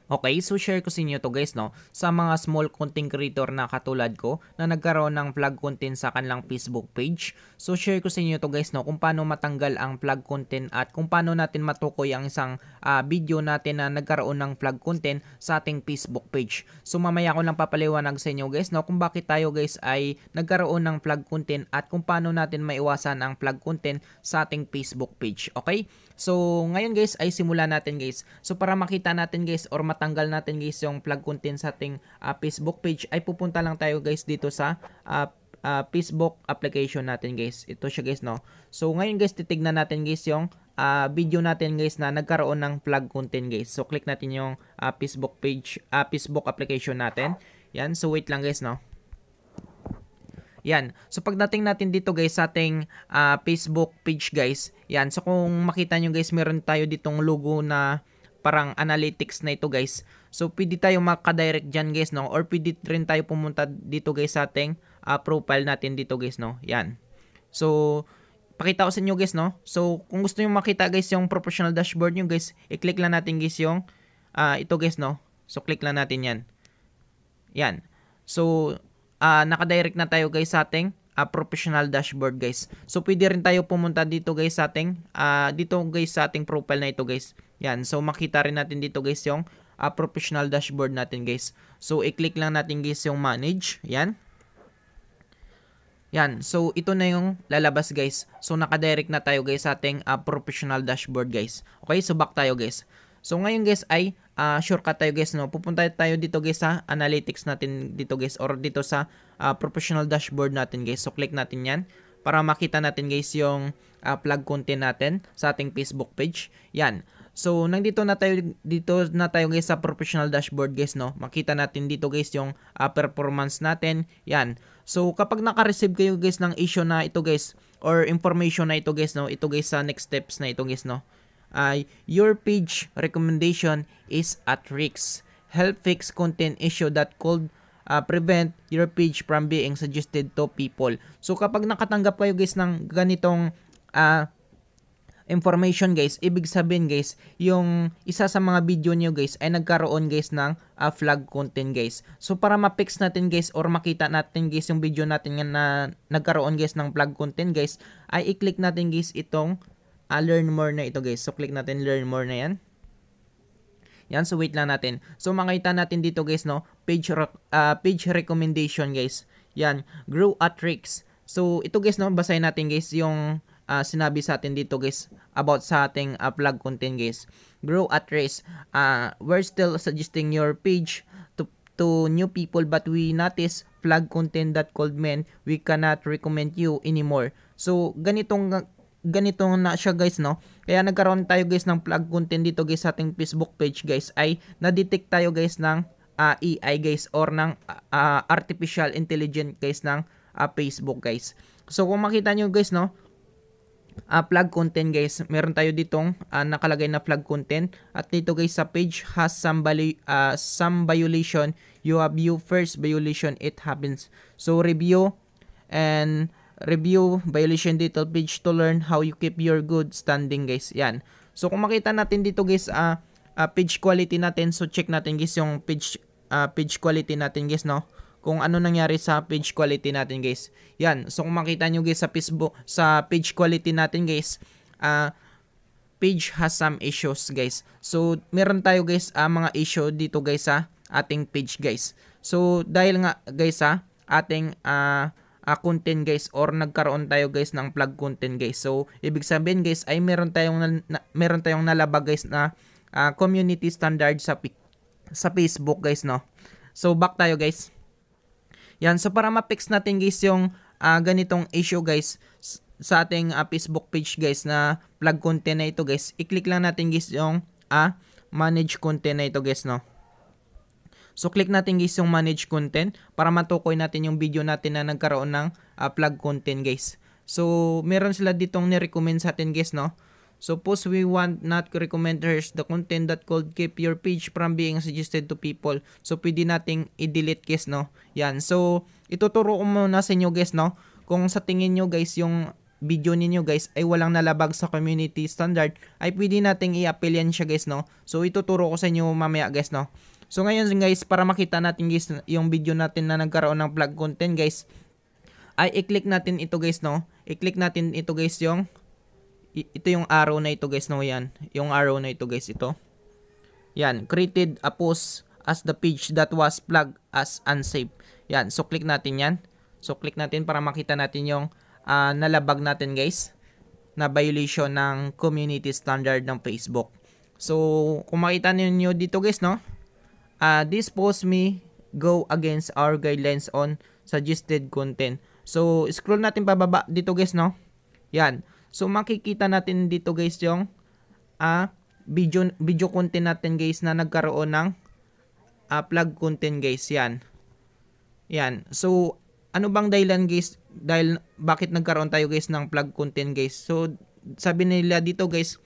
Okay, so share ko sa inyo 'to guys 'no, sa mga small content creator na katulad ko na nagkaroon ng vlog content sa kanilang Facebook page. So share ko sa inyo 'to guys 'no, kung paano matanggal ang vlog content at kung paano natin matukoy ang isang video natin na nagkaroon ng vlog content sa ating Facebook page. So mamaya ko lang papaliwanag sa inyo guys 'no, kung bakit tayo guys ay nagkaroon ng vlog content at kung paano natin maiwasan ang vlog content sa ating Facebook page. Okay? So ngayon guys ay simulan natin guys. So para makita natin guys or matanggal natin guys yung vlog content sa ating Facebook page ay pupunta lang tayo guys dito sa Facebook application natin guys. Ito siya guys no. So ngayon guys titignan natin guys yung video natin guys na nagkaroon ng vlog content guys. So click natin yung Facebook page, Facebook application natin. Yan. So wait lang guys no. Yan. So pagdating natin dito guys sa ating Facebook page guys. Yan. So kung makita nyo guys meron tayo ditong logo na parang analytics na ito guys. So pwede tayo makadirect dyan guys no. Or pwede rin tayo pumunta dito guys sa ating profile natin dito guys no. Yan. So pakita ko sa inyo guys no. So kung gusto nyo makita guys yung professional dashboard nyo guys. I-click lang natin guys yung ito guys no. So click lang natin yan. Yan. So nakadirect na tayo guys sa ating professional dashboard guys. So pwede rin tayo pumunta dito guys sa ating profile na ito guys. Yan. So makita rin natin dito guys yung professional dashboard natin guys. So i-click lang natin guys yung manage. Yan. Yan. So ito na yung lalabas guys. So nakadirect na tayo guys sa ating professional dashboard guys. Okay, so back tayo guys. So ngayon guys ay shortcut tayo guys no. Pupunta tayo dito guys sa analytics natin dito guys or dito sa professional dashboard natin guys. So click natin 'yan para makita natin guys yung vlog content natin sa ating Facebook page. Yan. So nandito na tayo guys sa professional dashboard guys no. Makita natin dito guys yung performance natin. Yan. So kapag naka-receive kayo guys ng issue na ito guys or information na ito guys no. Ito guys sa next steps na ito guys no. Your page recommendation is at risk. Help fix content issue that could prevent your page from being suggested to people. So kapag nakatanggap kayo guys ng ganitong information guys, ibig sabihin guys, yung isa sa mga video nyo guys ay nagkaroon guys ng flag content guys. So para ma-fix natin guys or makita natin guys yung video natin na nagkaroon guys ng flag content guys, ay i-click natin guys itong learn more na ito guys. So click natin learn more na yan. Yan, so wait lang natin. So makita natin dito guys no, page recommendation guys. Yan, grow at risk. So ito guys no, basahin natin guys yung sinabi sa atin dito guys about sa ating vlog content guys. Grow at risk. We're still suggesting your page to new people but we notice vlog content that could mean we cannot recommend you anymore. So ganito na siya guys no. Kaya nagkaroon tayo guys ng vlog content dito guys sa ating Facebook page guys ay na-detect tayo guys ng AI guys or ng artificial intelligence guys ng Facebook guys. So kung makita nyo guys no, flag content guys, meron tayo ditong nakalagay na flag content at dito guys sa page has some violation, you have view first violation it happens. So review violation detail page to learn how you keep your good standing guys. Yan. So kung makita natin dito guys page quality natin, so check natin guys yung page quality natin guys no. Kung ano nangyari sa page quality natin guys. Yan. So kung makita nyo guys sa Facebook sa page quality natin guys, page has some issues guys. So meron tayo guys mga issue dito guys sa ating page guys. So dahil nga guys sa ating content guys or nagkaroon tayo guys ng flag content guys. So ibig sabihin guys ay meron tayong nalabag guys na community standard sa Facebook guys no. So back tayo guys. Yan, so para ma-fix natin guys yung ganitong issue guys sa ating Facebook page guys na flag content na ito guys, i-click lang natin guys yung manage content na ito guys no. So click natin guys yung manage content para matukoy natin yung video natin na nagkaroon ng flag content guys. So meron sila ditong ni-recommend sa atin guys no. Suppose we want not to recommend the content that could keep your page from being suggested to people. So pwede nating i-delete guys no. Yan. So ituturo ko muna sa inyo guys no. Kung sa tingin nyo guys yung video ninyo guys ay walang nalabag sa community standard, ay pwede nating i-appeal yan siya guys, no. So ituturo ko sa inyo mamaya guys, no. So ngayon guys, para makita natin guys yung video natin na nagkaroon ng flag content guys, ay i-click natin ito guys, no. I-click natin ito guys, ito yung arrow na ito guys, no. Yan, yung arrow na ito guys, ito. Yan, created a post as the page that was flagged as unsafe. Yan, so click natin yan. So click natin para makita natin yung nalabag natin guys, na violation ng community standard ng Facebook. So kung makita niyo dito guys, no, this post may go against our guidelines on suggested content. So scroll natin pababa dito guys, no. Yan, so makikita natin dito guys yung video content natin guys na nagkaroon ng flag content guys. Yan, so ano bang dahilan guys, dahil bakit nagkaroon tayo guys ng flag content guys? So sabi nila dito guys,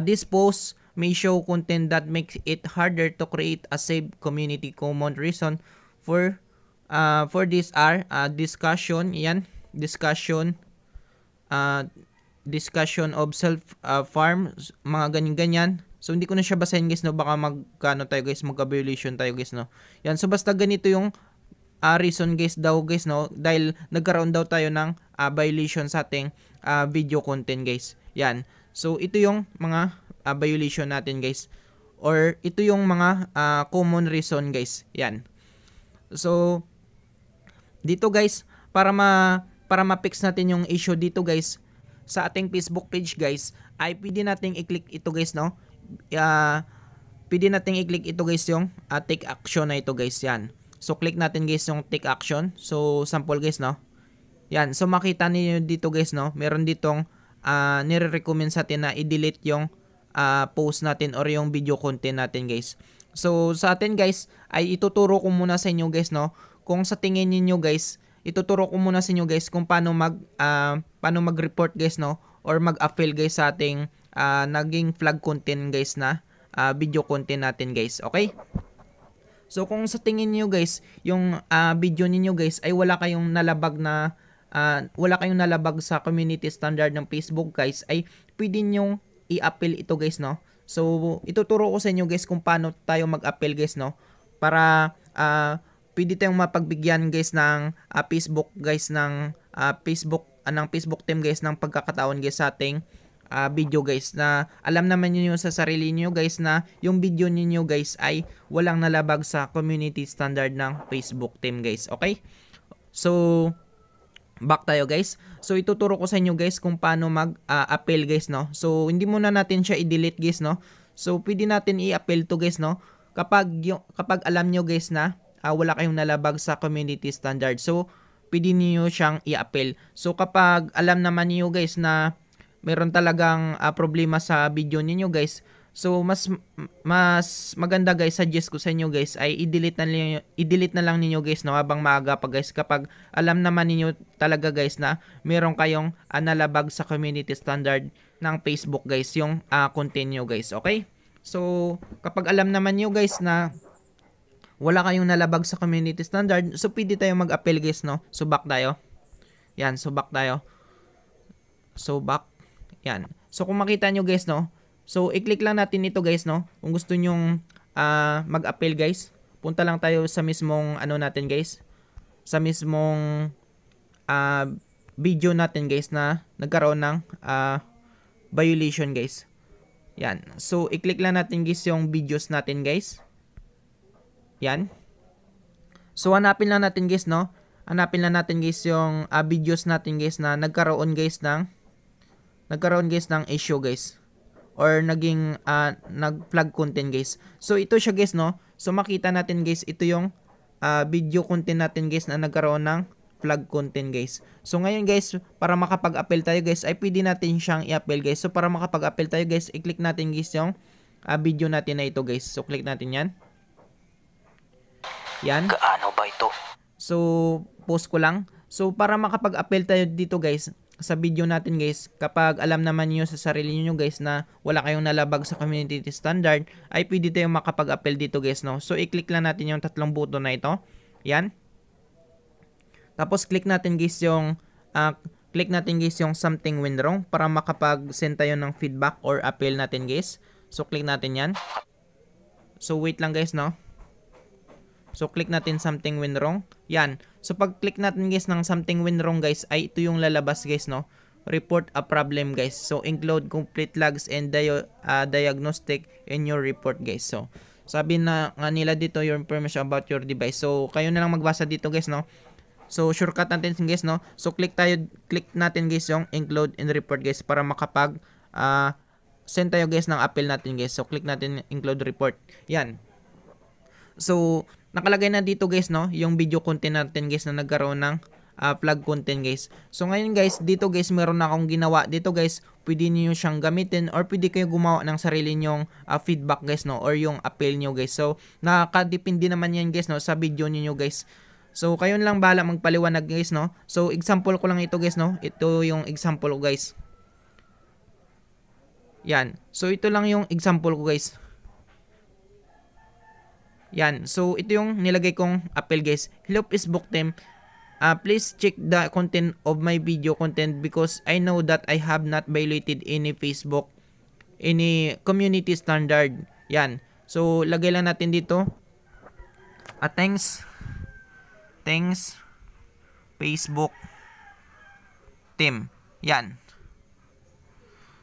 this post may show content that makes it harder to create a safe community. Common reason for this are discussion of self farm, mga ganyan. So hindi ko na siya basahin guys, no, baka magkano tayo guys, magka-violation tayo guys, no. Yan, so basta ganito yung reason guys daw guys, no, dahil nagkaroon daw tayo ng violation sa ating video content guys. Yan, so ito yung mga violation natin guys, or ito yung mga common reason guys. Yan, so dito guys, para ma-fix natin yung issue dito guys sa ating Facebook page guys, ay pwede nating i-click ito guys, no. Pwede nating i-click ito guys, yung take action na ito guys. Yan, so click natin guys yung take action. So sample guys, no. Yan, so makita niyo dito guys, no, meron ditong nire-recommend sa atin na i-delete yung post natin or yung video content natin guys. So sa atin guys, ay ituturo ko muna sa inyo guys, no, kung sa tingin niyo guys, ituturo ko muna sa inyo guys kung paano mag-report guys, no, or mag-appeal guys sa ating naging flag content guys na video content natin guys. Okay? So kung sa tingin niyo guys, yung video niyo guys ay wala kayong nalabag sa community standard ng Facebook guys, ay pwede niyo i-appeal ito guys, no. So ituturo ko sa inyo guys kung paano tayo mag-appeal guys, no, para pwede tayong mapagbigyan guys ng Facebook guys, ng Facebook team guys ng pagkakataon guys sa ating video guys, na alam naman niyo sa sarili niyo guys na yung video niyo guys ay walang nalabag sa community standard ng Facebook team guys. Okay? So back tayo guys. So ituturo ko sa inyo guys kung paano mag-appeal guys, no. So hindi muna natin siya i-delete guys, no. So pwede natin i-appeal to guys, no, kapag alam nyo guys na wala kayong nalabag sa community standard. So pwede niyo siyang i-appeal. So kapag alam naman niyo guys na meron talagang problema sa video niyo guys, so mas maganda guys, suggest ko sa inyo guys, ay i-delete na lang niyo guys, no, habang maaga pa guys, kapag alam naman niyo talaga guys na meron kayong nalabag sa community standard ng Facebook guys yung content niyo guys. Okay? So kapag alam naman niyo guys na wala kayong nalabag sa community standard, so pwede tayo mag-appeal guys, no. So back tayo. Yan, so back tayo. So back. Yan. So kung makita nyo guys, no, so i-click lang natin ito guys, no. Kung gusto nyong mag-appeal guys, punta lang tayo sa mismong natin guys, sa mismong video natin guys na nagkaroon ng violation guys. Yan. So i-click lang natin guys yung videos natin guys. Yan. So hanapin lang natin guys, no. Hanapin lang natin guys yung videos natin guys na nagkaroon guys ng issue guys, or naging nag-flag content guys. So ito siya guys, no. So makita natin guys, ito yung video content natin guys na nagkaroon ng flag content guys. So ngayon guys, para makapag-appeal tayo guys, ay pwede natin siyang i-appeal guys. So para makapag-appeal tayo guys, i-click natin guys yung video natin na ito guys. So click natin yan. Yan. Gaano ba ito? So post ko lang. So para makapag-appeal tayo dito guys sa video natin guys, kapag alam naman niyo sa sarili niyo guys na wala kayong nalabag sa community standard, ay pwede tayong makapag-appeal dito guys, no. So i-click lang natin yung tatlong button na ito. Yan. Tapos click natin guys yung click natin guys yung something went wrong para makapag-send tayo ng feedback or appeal natin guys. So click natin yan. So wait lang guys, no. So click natin something went wrong. Yan. So pag click natin guys ng something went wrong guys, ay ito yung lalabas guys, no. Report a problem guys. So include complete logs and diagnostic in your report guys. So sabi na nga nila dito your information about your device. So kayo na lang magbasa dito guys, no. So shortcut natin guys, no. So click natin guys yung include in report guys para makapag send tayo guys ng appeal natin guys. So click natin include report. Yan. So nakalagay na dito guys, no, yung video content natin guys na nagkaroon ng flag content guys. So ngayon guys, dito guys meron na akong ginawa dito guys. Pwede niyo siyang gamitin or pwede kayo gumawa ng sarili nyong feedback guys, no, or yung appeal niyo guys. So nakakadepende naman yan guys, no, sa video niyo guys. So kayo lang bahala magpaliwanag guys, no. So example ko lang ito guys, no. Ito yung example ko guys. Yan. So ito lang yung example ko guys. Yan. So ito yung nilagay kong appeal guys. Hello Facebook team. Please check the content of my video content because I know that I have not violated any Facebook, any community standard. Yan. So lagay lang natin dito. Thanks Facebook team. Yan.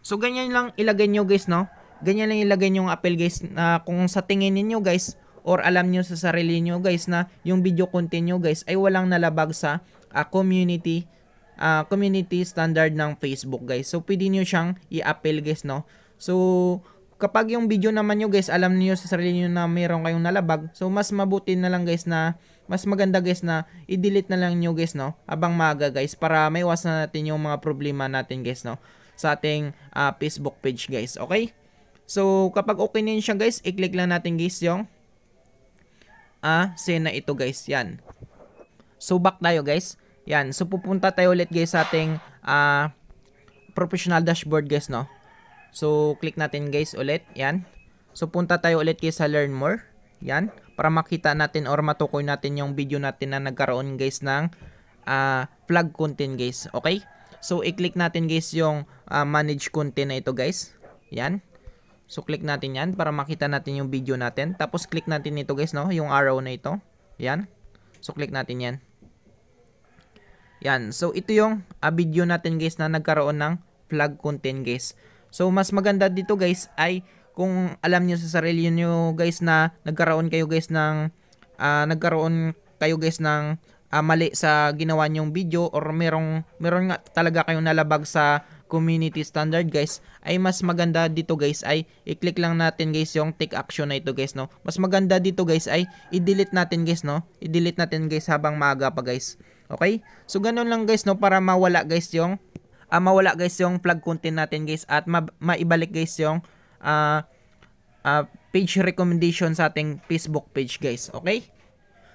So ganyan lang ilagay nyo guys, no. Ganyan lang ilagay nyo yung appeal guys na kung sa tingin niyo guys or alam nyo sa sarili nyo guys na yung video content nyo guys ay walang nalabag sa community standard ng Facebook guys. So pwede nyo siyang i-appeal guys, no. So kapag yung video naman nyo guys alam niyo sa sarili nyo na mayroon kayong nalabag, so mas mabuti na lang guys na mas maganda guys na i-delete na lang nyo guys, no, habang maaga guys para maiwasan natin yung mga problema natin guys, no, sa ating Facebook page guys. Okay? So kapag okay na yun siya guys, i-click lang natin guys yung send na ito guys. Yan. So back tayo guys. Yan. So pupunta tayo ulit guys sa ating professional dashboard guys, no. So click natin guys ulit. Yan. So punta tayo ulit guys sa learn more. Yan. Para makita natin or matukoy natin yung video natin na nagkaroon guys ng flag content guys. Okay? So i-click natin guys yung manage content na ito guys. Yan. So click natin yan para makita natin yung video natin. Tapos click natin ito guys, no, yung arrow na ito. Yan. So click natin yan. Yan. So ito yung video natin guys na nagkaroon ng flag content guys. So mas maganda dito guys ay kung alam niyo sa sarili niyo guys na nagkaroon kayo guys ng mali sa ginawa niyong video or meron nga talaga kayong nalabag sa community standard guys, ay mas maganda dito guys ay i-click lang natin guys yung take action na ito guys, no. Mas maganda dito guys ay i-delete natin guys, no. I-delete natin guys habang maaga pa guys. Okay? So ganun lang guys, no, para mawala guys yung flag content natin guys at maibalik guys yung page recommendation sa ating Facebook page guys. Okay?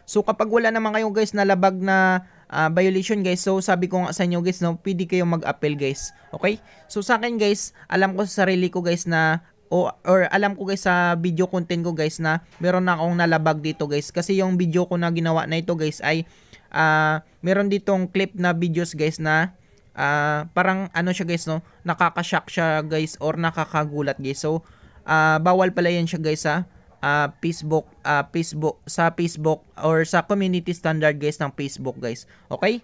So kapag wala naman kayo guys na labag na violation guys, so sabi ko nga sa inyo guys, no, pwede kayong mag-appeal guys. Okay? So sa akin guys, alam ko sa sarili ko guys na or alam ko guys sa video content ko guys na meron na akong nalabag dito guys. Kasi yung video ko na ginawa na ito guys ay meron ditong clip na videos guys na parang ano siya guys, no, nakaka-shock siya guys or nakakagulat guys. So bawal pala yan siya guys sa Facebook or sa community standard guys ng Facebook guys. Okay?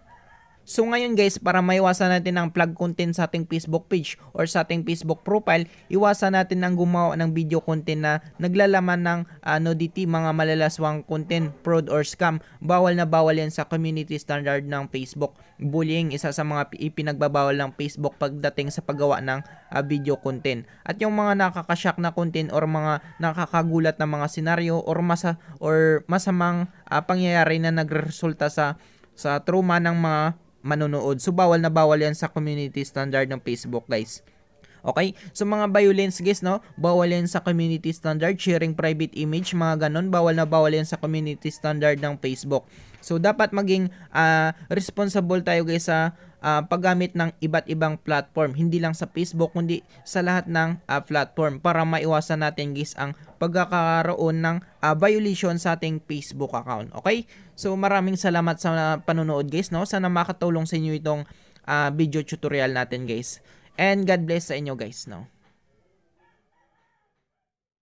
So ngayon guys, para maiwasan natin ang flag content sa ating Facebook page or sa ating Facebook profile, iwasan natin ang gumawa ng video content na naglalaman ng nudity, mga malalaswang content, fraud or scam. Bawal na bawal yan sa community standard ng Facebook. Bullying, isa sa mga ipinagbabawal ng Facebook pagdating sa paggawa ng video content. At yung mga nakakashock na content or mga nakakagulat na mga senaryo or masamang pangyayari na nagresulta sa trauma ng mga manonood. So bawal na bawal yan sa community standard ng Facebook guys. Okay? So mga violence guys, no, bawal yan sa community standard, sharing private image, mga ganon, bawal na bawal yan sa community standard ng Facebook. So dapat maging responsible tayo guys sa paggamit ng iba't ibang platform, hindi lang sa Facebook kundi sa lahat ng platform para maiwasan natin guys ang pagkakaroon ng violation sa ating Facebook account. Okay? So maraming salamat sa panonood guys, no. Sana makatulong sa inyo itong video tutorial natin guys. And God bless sa inyo guys, no.